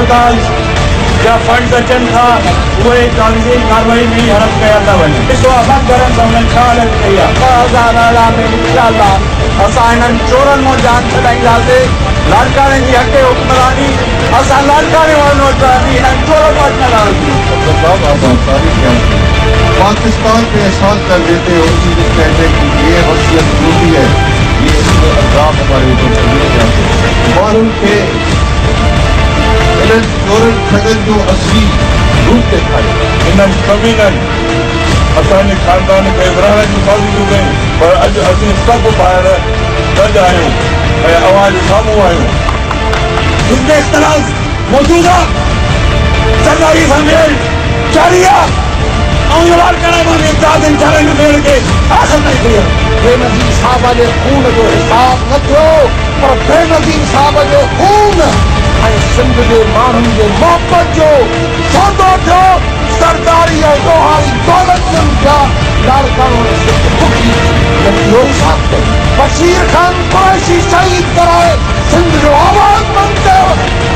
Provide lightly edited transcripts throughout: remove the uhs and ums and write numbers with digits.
अस्पताल या फंड अचन था उहे कागज़ी कार्रवाई में हड़प कया था वञनि। ॾिसो असां घरनि सां उन्हनि छा हालत कई आहे। 2018 में इंशाअल्लाह असां हिननि चोरनि मां जान छॾाईंदासीं। लाड़काणे जी हक़ हुक्मरानी असां लाड़काणे वारनि वटि रहंदी, हिननि चोरनि वटि न रहंदी। पाकिस्तान पे एहसास कर देते हो कि कहते कि ये वसीयत झूठी है, ये अजाब हमारे ऊपर चले जाते हैं। मालूम के चोरन ठगन जो असली रूप दिखाए इन्हनि कमीननि असांजे खानदान खे विरहाइण जी कोशिशूं कयूं, पर अॼु असीं सभु ॿाहिरि गॾु आहियूं ऐं आवाज़ साम्हूं आहियूं। इसमें इस तरह मौजूदा सरकारी समेल जारी आहे ऐं इहो लाड़काणे मां इम्तियाज़ इंसाननि खे ॾियण खे हासिल न कई आहे। बेनज़ीर साहब जे खून जो हिसाब न थियो, पर बेनज़ीर साहब जो खून ऐं सिंध जे माण्हुनि जे मोहबत जो सौदो थियो। सरदारी ऐं ॾोहारी दौलत थिया। लाड़काणो इहो साथ कयो। बशीर खान कुरैशी शहीद कराए सिंध जो आवाज़ बंदि कयो।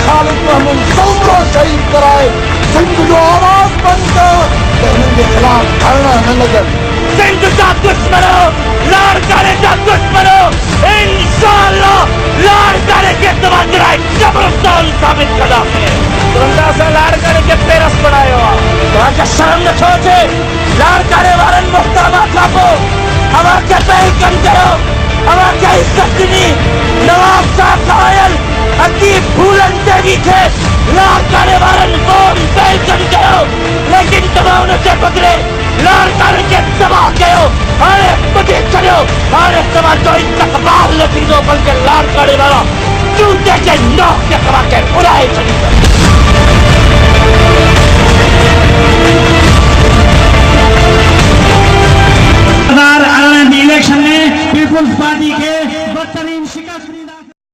ख़ालिद महमूद सोमरो शहीद कराए सिंध जो आवाज़ बंदि कयो त हिननि जे ख़िलाफ़ धरना न लॻनि। सिंध जा दुश्मनो, लाड़काणे जा दुश्मनो, इंशाअल्लाह लाड़काणे के तवज्जो जबरदस्त साबित कंदासीं। तुंहिंजा लाड़काणे के पेरस बनायो आहे। तव्हांखे शर्म नथो अचे? लाड़काणे वारनि मुहतरमा खां पोइ अव्हांखे पहलकम कयो, अव्हांखे इज़त ॾिनी। नवाब साहब खायल अची फूलन ते बीठे लाड़काणे वारनि क़ौम पहलकम कयो, लेकिन तव्हां हुनखे बदिले लाड़काणे खे तबाह कयो। हाणे ॿुधी छॾियो, हाणे तव्हांजो इस्तक़बाल न थींदो, बल्कि लाड़काणे वारा जूते जे नोक ते तव्हांखे उड़ाए छॾींदा।